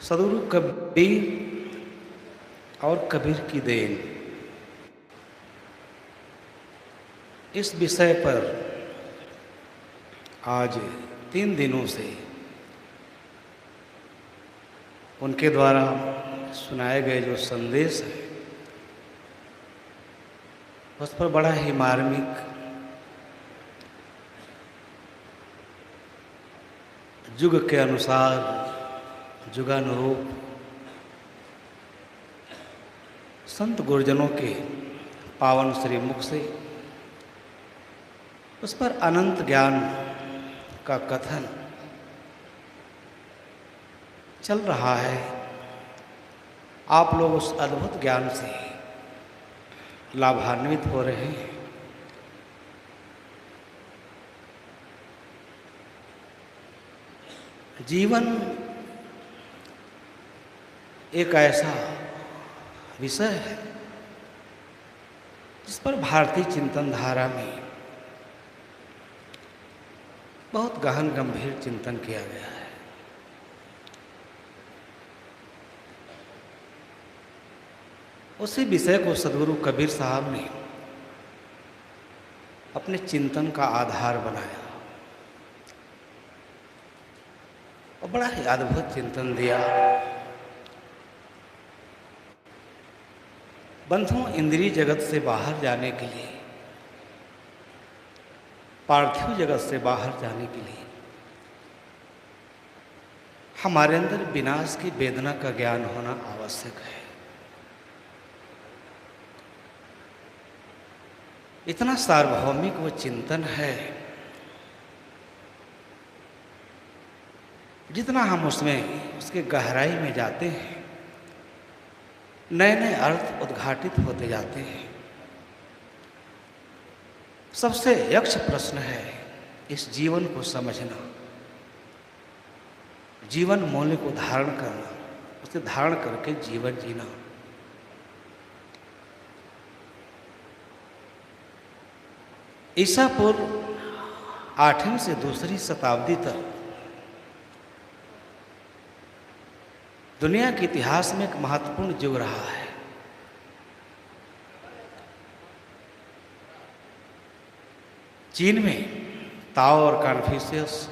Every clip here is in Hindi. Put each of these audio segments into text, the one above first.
सदगुरु कबीर और कबीर की देन, इस विषय पर आज 3 दिनों से उनके द्वारा सुनाए गए जो संदेश है उस पर बड़ा ही मार्मिक युग के अनुसार युगानुरूप संत गुरुजनों के पावन श्री मुख से उस पर अनंत ज्ञान का कथन चल रहा है। आप लोग उस अद्भुत ज्ञान से लाभान्वित हो रहे हैं। जीवन एक ऐसा विषय है जिस पर भारतीय चिंतन धारा में बहुत गहन गंभीर चिंतन किया गया है। उसी विषय को सदगुरु कबीर साहब ने अपने चिंतन का आधार बनाया और बड़ा ही अद्भुत चिंतन दिया। बंधुओं, इंद्रिय जगत से बाहर जाने के लिए, पार्थिव जगत से बाहर जाने के लिए हमारे अंदर विनाश की वेदना का ज्ञान होना आवश्यक है। इतना सार्वभौमिक वो चिंतन है, जितना हम उसमें उसके गहराई में जाते हैं नए नए अर्थ उद्घाटित होते जाते हैं। सबसे यक्ष प्रश्न है इस जीवन को समझना, जीवन मूल्य को धारण करना, उसे धारण करके जीवन जीना। ईसा पूर्व 8वीं से 2री शताब्दी तक दुनिया के इतिहास में एक महत्वपूर्ण युग रहा है। चीन में ताओ और कन्फ्यूशियस,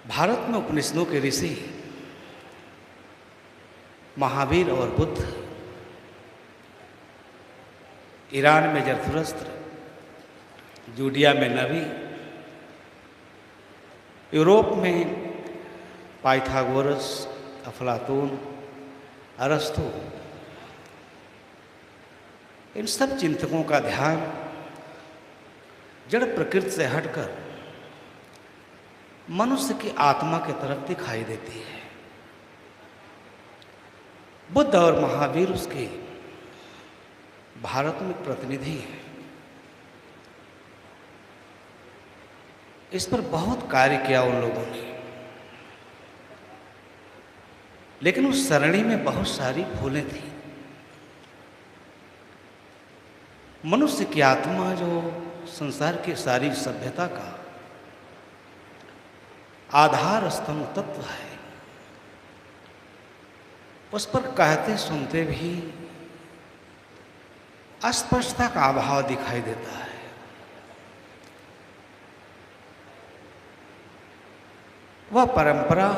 भारत में उपनिषदों के ऋषि महावीर और बुद्ध, ईरान में जरथुस्त्र, जूडिया में नबी, यूरोप में पाइथागोरस, अफलातून, अरस्तु, इन सब चिंतकों का ध्यान जड़ प्रकृति से हटकर मनुष्य की आत्मा की तरफ दिखाई देती है। बुद्ध और महावीर उसके भारत में प्रतिनिधि हैं। इस पर बहुत कार्य किया उन लोगों ने, लेकिन उस सरणी में बहुत सारी भूलें थी। मनुष्य की आत्मा जो संसार की सारी सभ्यता का आधार स्तंभ तत्व है, उस पर कहते सुनते भी अस्पष्टता का अभाव दिखाई देता है। वह परंपरा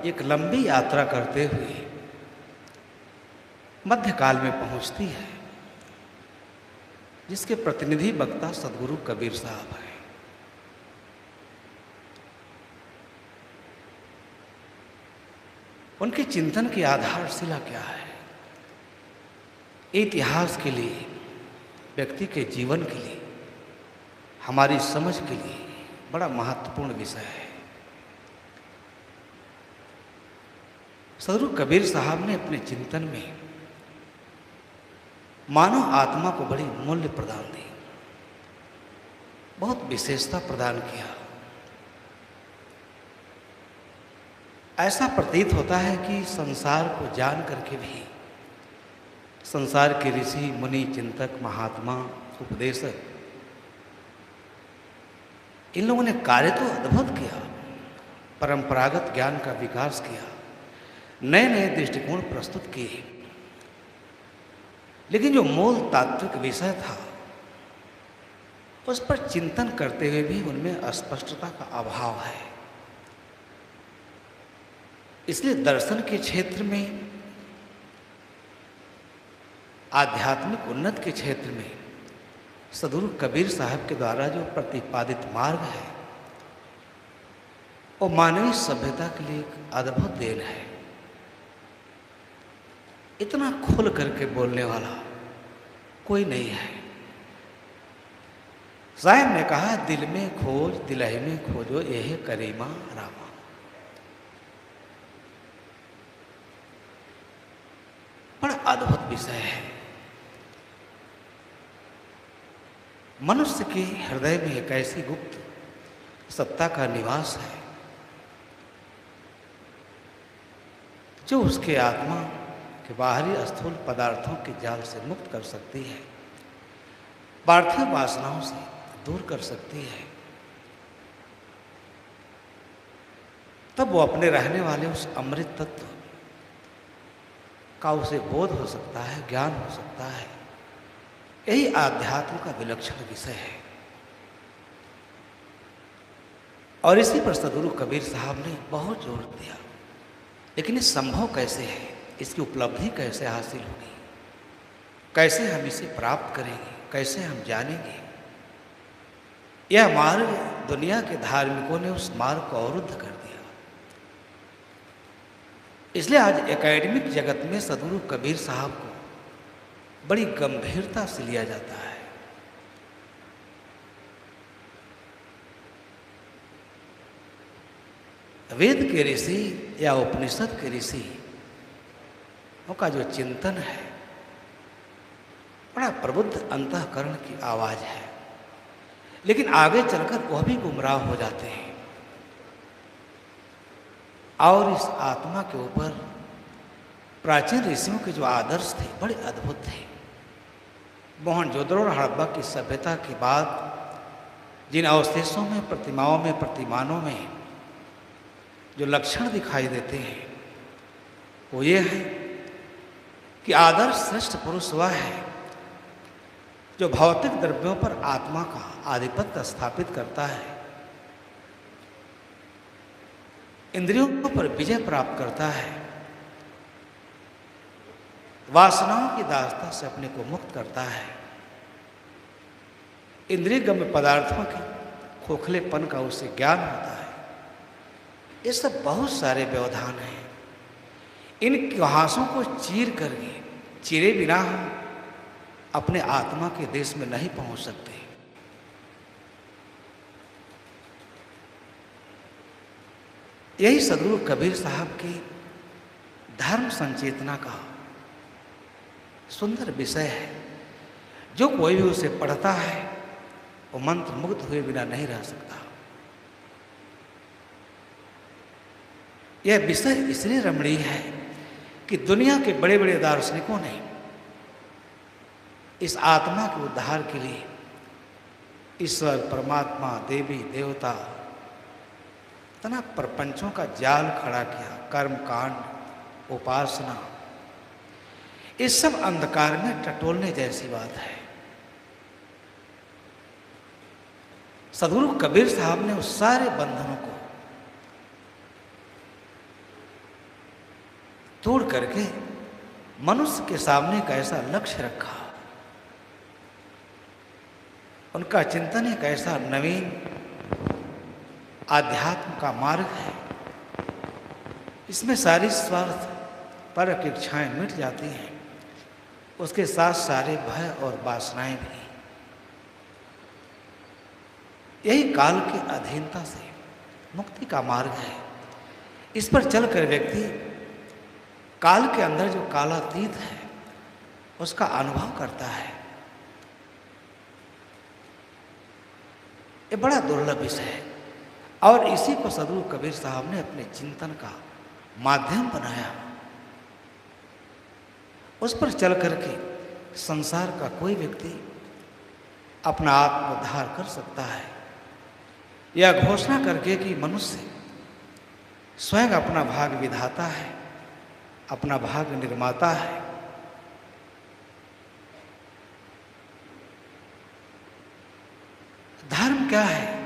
एक लंबी यात्रा करते हुए मध्यकाल में पहुंचती है, जिसके प्रतिनिधि वक्ता सदगुरु कबीर साहब हैं। उनके चिंतन की आधारशिला क्या है? इतिहास के लिए, व्यक्ति के जीवन के लिए, हमारी समझ के लिए बड़ा महत्वपूर्ण विषय है। सदगुरु कबीर साहब ने अपने चिंतन में मानव आत्मा को बड़ी मूल्य प्रदान दी, बहुत विशेषता प्रदान किया। ऐसा प्रतीत होता है कि संसार को जान करके भी संसार के ऋषि, मुनि, चिंतक, महात्मा, उपदेशक, इन लोगों ने कार्य तो अद्भुत किया, परंपरागत ज्ञान का विकास किया, नए नए दृष्टिकोण प्रस्तुत किए, लेकिन जो मूल तात्विक विषय था उस पर चिंतन करते हुए भी उनमें अस्पष्टता का अभाव है। इसलिए दर्शन के क्षेत्र में, आध्यात्मिक उन्नति के क्षेत्र में सद्गुरु कबीर साहब के द्वारा जो प्रतिपादित मार्ग है वो मानवीय सभ्यता के लिए एक अद्भुत देन है। इतना खुल करके बोलने वाला कोई नहीं है। साहब ने कहा, दिल में खोज दिलहि में खोजो यह करीमा रामा। बड़ा अद्भुत विषय है। मनुष्य के हृदय में एक ऐसी गुप्त सत्ता का निवास है जो उसके आत्मा के बाहरी स्थूल पदार्थों के जाल से मुक्त कर सकती है, पार्थिव वासनाओं से दूर कर सकती है। तब वो अपने रहने वाले उस अमृत तत्व का उसे बोध हो सकता है, ज्ञान हो सकता है। यही आध्यात्म का विलक्षण विषय है। और इसी पर सद्गुरु कबीर साहब ने बहुत जोर दिया। लेकिन ये संभव कैसे है, इसकी उपलब्धि कैसे हासिल होगी, कैसे हम इसे प्राप्त करेंगे, कैसे हम जानेंगे? यह मार्ग दुनिया के धार्मिकों ने उस मार्ग को अवरुद्ध कर दिया। इसलिए आज एकेडमिक जगत में सद्गुरु कबीर साहब को बड़ी गंभीरता से लिया जाता है। वेद के ऋषि या उपनिषद के ऋषि का जो चिंतन है बड़ा प्रबुद्ध अंतःकरण की आवाज है, लेकिन आगे चलकर वह भी गुमराह हो जाते हैं। और इस आत्मा के ऊपर प्राचीन ऋषियों के जो आदर्श थे बड़े अद्भुत थे। मोहनजोदड़ो और हड़प्पा की सभ्यता के बाद जिन अवशेषों में, प्रतिमाओं में, प्रतिमानों में जो लक्षण दिखाई देते हैं वो ये है कि आदर्श श्रेष्ठ पुरुष वह है जो भौतिक द्रव्यों पर आत्मा का आधिपत्य स्थापित करता है, इंद्रियों पर विजय प्राप्त करता है, वासनाओं की दासता से अपने को मुक्त करता है, इंद्रियगम्य पदार्थों के खोखलेपन का उसे ज्ञान होता है। ये सब बहुत सारे व्यवधान हैं। इन इतिहासों को चीरे बिना हम अपने आत्मा के देश में नहीं पहुंच सकते। यही सद्गुरु कबीर साहब की धर्म संचेतना का सुंदर विषय है। जो कोई भी उसे पढ़ता है वो मंत्र मुग्ध हुए बिना नहीं रह सकता। यह विषय इसलिए रमणीय है कि दुनिया के बड़े बड़े दार्शनिकों ने इस आत्मा के उद्धार के लिए ईश्वर, परमात्मा, देवी, देवता, इतना प्रपंचों का जाल खड़ा किया। कर्म कांड, उपासना, इस सब अंधकार में टटोलने जैसी बात है। सद्गुरु कबीर साहब ने उस सारे बंधनों को तोड़ करके मनुष्य के सामने एक ऐसा लक्ष्य रखा। उनका चिंतन एक ऐसा नवीन आध्यात्म का मार्ग है, इसमें सारी स्वार्थ परक इच्छाएं मिट जाती हैं, उसके साथ सारे भय और वासनाएं भी। यही काल की अधीनता से मुक्ति का मार्ग है। इस पर चलकर व्यक्ति काल के अंदर जो कालातीत है उसका अनुभव करता है। ये बड़ा दुर्लभ विषय है और इसी को सद्गुरु कबीर साहब ने अपने चिंतन का माध्यम बनाया। उस पर चल करके संसार का कोई व्यक्ति अपना आत्मोद्धार कर सकता है। यह घोषणा करके कि मनुष्य स्वयं अपना भाग विधाता है, अपना भाग निर्माता है। धर्म क्या है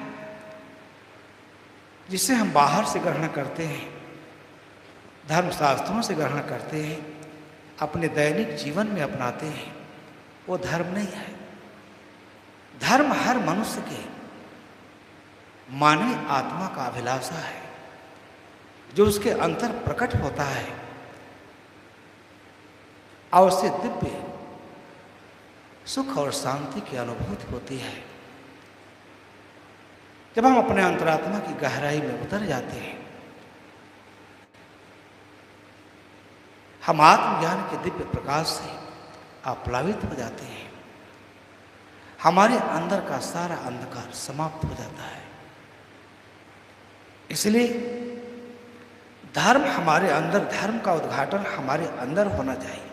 जिसे हम बाहर से ग्रहण करते हैं, धर्म शास्त्रों से ग्रहण करते हैं, अपने दैनिक जीवन में अपनाते हैं, वो धर्म नहीं है। धर्म हर मनुष्य के मानवीय आत्मा का अभिलाषा है, जो उसके अंतर प्रकट होता है और उससे दिव्य सुख और शांति की अनुभूति होती है। जब हम अपने अंतरात्मा की गहराई में उतर जाते हैं, हम आत्मज्ञान के दिव्य प्रकाश से आप्लावित हो जाते हैं, हमारे अंदर का सारा अंधकार समाप्त हो जाता है। इसलिए धर्म हमारे अंदर, धर्म का उद्घाटन हमारे अंदर होना चाहिए।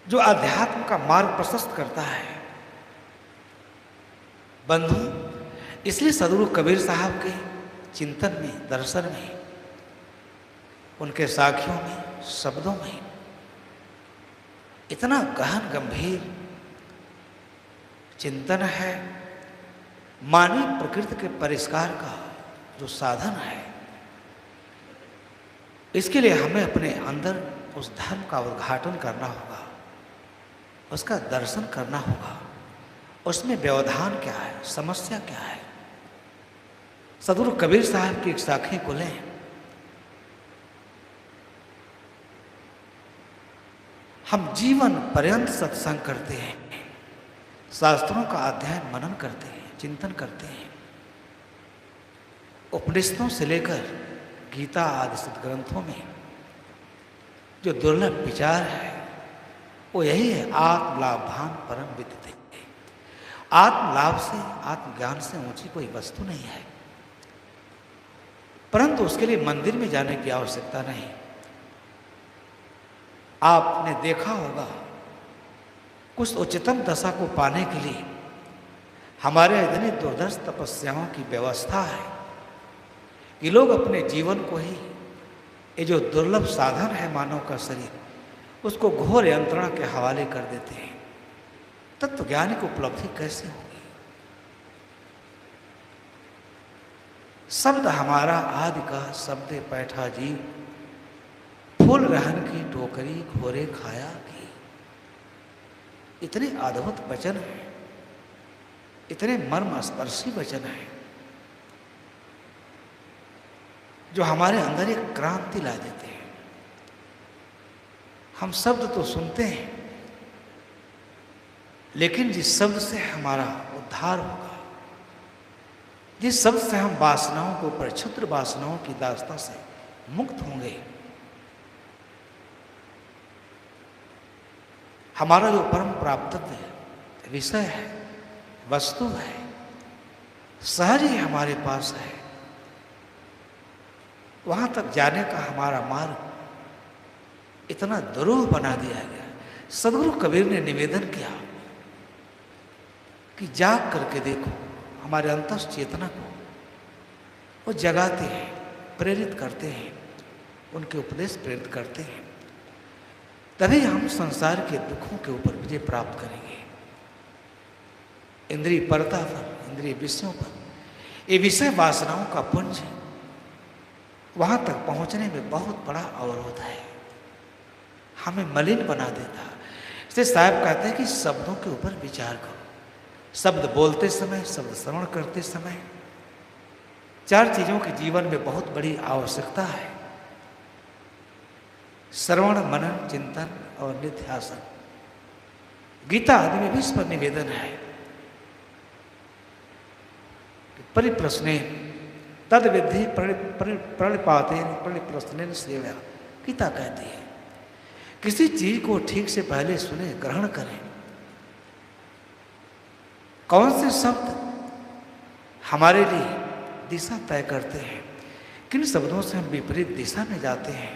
जो अध्यात्म का मार्ग प्रशस्त करता है। बंधु, इसलिए सदगुरु कबीर साहब के चिंतन में, दर्शन में, उनके साखियों में, शब्दों में इतना गहन गंभीर चिंतन है। मानवीय प्रकृति के परिष्कार का जो साधन है, इसके लिए हमें अपने अंदर उस धर्म का उद्घाटन करना होगा, उसका दर्शन करना होगा। उसमें व्यवधान क्या है, समस्या क्या है। सदगुरु कबीर साहब की एक साखी को लें। हम जीवन पर्यंत सत्संग करते हैं, शास्त्रों का अध्ययन मनन करते हैं, चिंतन करते हैं। उपनिषदों से लेकर गीता आदि सिद्ध ग्रंथों में जो दुर्लभ विचार है वो यही है, आत्मलाभान परम विदिते। आत्मलाभ से, आत्मज्ञान से ऊंची कोई वस्तु नहीं है। परंतु उसके लिए मंदिर में जाने की आवश्यकता नहीं। आपने देखा होगा, कुछ उच्चतम दशा को पाने के लिए हमारे इतनी दुर्धर्ष तपस्याओं की व्यवस्था है कि लोग अपने जीवन को ही, ये जो दुर्लभ साधन है मानव का शरीर, उसको घोर यंत्रणा के हवाले कर देते हैं। तत्वज्ञानी को उपलब्धि कैसे होगी? शब्द हमारा आदि का शब्द पैठा जीव, फूल रहन की टोकरी घोरे खाया की। इतने अद्भुत वचन हैं, इतने मर्म स्पर्शी वचन हैं, जो हमारे अंदर एक क्रांति ला देते हैं। हम शब्द तो सुनते हैं, लेकिन जिस शब्द से हमारा उद्धार होगा, जिस शब्द से हम वासनाओं के ऊपर, क्षुद्र वासनाओं की दास्ता से मुक्त होंगे, हमारा जो परम प्राप्तव्य विषय है, वस्तु है, सहज ही हमारे पास है, वहां तक जाने का हमारा मार्ग इतना दुरूह बना दिया गया। सदगुरु कबीर ने निवेदन किया कि जाग करके देखो, हमारे अंतस चेतना को वो जगाते हैं, प्रेरित करते हैं, उनके उपदेश प्रेरित करते हैं। तभी हम संसार के दुखों के ऊपर विजय प्राप्त करेंगे। इंद्रिय परता पर, इंद्रिय विषयों पर, ये विषय वासनाओं का पुंज है, वहां तक पहुंचने में बहुत बड़ा अवरोध है, हमें मलिन बना देता। इसलिए साहब कहते हैं कि शब्दों के ऊपर विचार करो। शब्द बोलते समय, शब्द श्रवण करते समय, चार चीजों के जीवन में बहुत बड़ी आवश्यकता है: श्रवण, मनन, चिंतन और निध्यासन। गीता आदि में भी इस पर निवेदन है। परिप्रश्ने तद विधि प्रणिपाते परिप्रश्न सेवा। गीता कहती है किसी चीज को ठीक से पहले सुने, ग्रहण करें। कौन से शब्द हमारे लिए दिशा तय करते हैं, किन शब्दों से हम विपरीत दिशा में जाते हैं,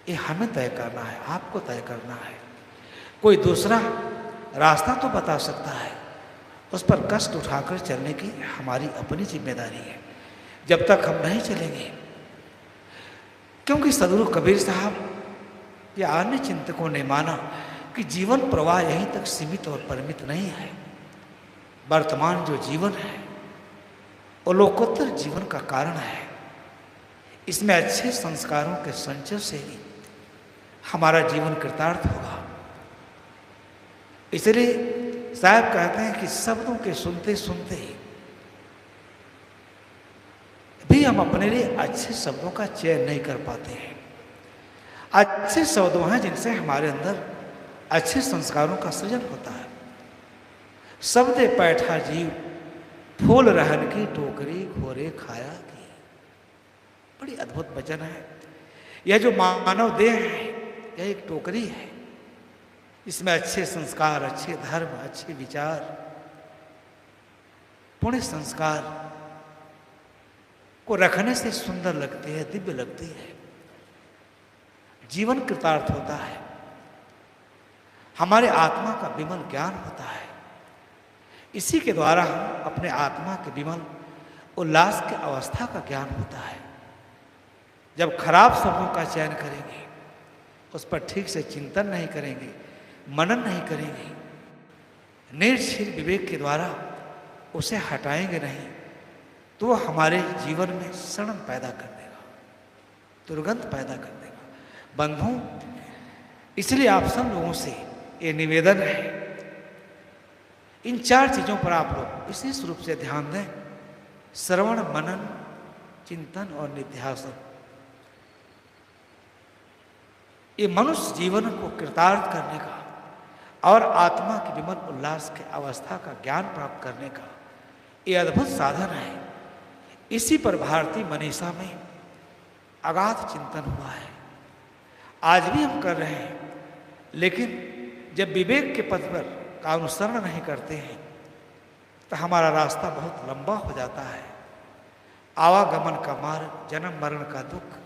ये हमें तय करना है, आपको तय करना है। कोई दूसरा रास्ता तो बता सकता है, उस पर कष्ट उठाकर चलने की हमारी अपनी जिम्मेदारी है। जब तक हम नहीं चलेंगे, क्योंकि सदगुरु कबीर साहब या अन्य चिंतकों ने माना कि जीवन प्रवाह यहीं तक सीमित और परिमित नहीं है। वर्तमान जो जीवन है वो लोकोत्तर जीवन का कारण है। इसमें अच्छे संस्कारों के संचय से ही हमारा जीवन कृतार्थ होगा। इसलिए साहब कहते हैं कि शब्दों के सुनते सुनते भी हम अपने लिए अच्छे शब्दों का चयन नहीं कर पाते हैं। अच्छे शब्दों हैं जिनसे हमारे अंदर अच्छे संस्कारों का सृजन होता है। शब्दे पैठा जीव फूल रहन की टोकरी घोरे खाया की। बड़ी अद्भुत वचन है। यह जो मानव देह है यह एक टोकरी है। इसमें अच्छे संस्कार, अच्छे धर्म, अच्छे विचार, पुण्य संस्कार को रखने से सुंदर लगती है, दिव्य लगती है, जीवन कृतार्थ होता है, हमारे आत्मा का विमल ज्ञान होता है। इसी के द्वारा हम अपने आत्मा के विमल उल्लास की अवस्था का ज्ञान होता है। जब खराब शब्दों का चयन करेंगे, उस पर ठीक से चिंतन नहीं करेंगे, मनन नहीं करेंगे, निर्शील विवेक के द्वारा उसे हटाएंगे नहीं, तो वह हमारे जीवन में सड़न पैदा कर देगा, दुर्गंध पैदा कर देगा। बंधुओं, इसलिए आप सब लोगों से ये निवेदन है, इन 4 चीजों पर आप लोग विशेष रूप से ध्यान दें। श्रवण, मनन, चिंतन और निध्यासन। ये मनुष्य जीवन को कृतार्थ करने का और आत्मा के विमल उल्लास के अवस्था का ज्ञान प्राप्त करने का ये अद्भुत साधन है। इसी पर भारतीय मनीषा में अगाध चिंतन हुआ है। आज भी हम कर रहे हैं, लेकिन जब विवेक के पथ पर का अनुसरण नहीं करते हैं तो हमारा रास्ता बहुत लंबा हो जाता है। आवागमन का मार्ग, जन्म मरण का दुख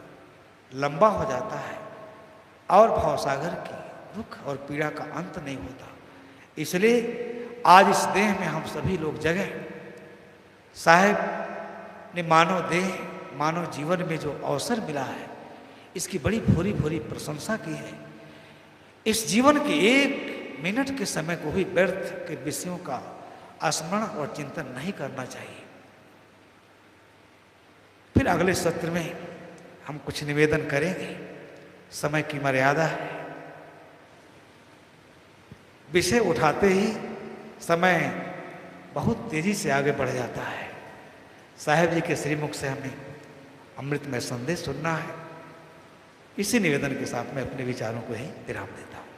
लंबा हो जाता है और भवसागर की दुख और पीड़ा का अंत नहीं होता। इसलिए आज इस देह में हम सभी लोग जगह साहेब ने मानव देह, मानव जीवन में जो अवसर मिला है, इसकी बड़ी भूरी भूरी प्रशंसा की है। इस जीवन के 1 मिनट के समय को भी व्यर्थ के विषयों का स्मरण और चिंतन नहीं करना चाहिए। फिर अगले सत्र में हम कुछ निवेदन करेंगे। समय की मर्यादा है। विषय उठाते ही समय बहुत तेजी से आगे बढ़ जाता है। साहेब जी के श्रीमुख से हमें अमृतमय संदेश सुनना है। इसी निवेदन के साथ मैं अपने विचारों को ही विराम देता हूँ।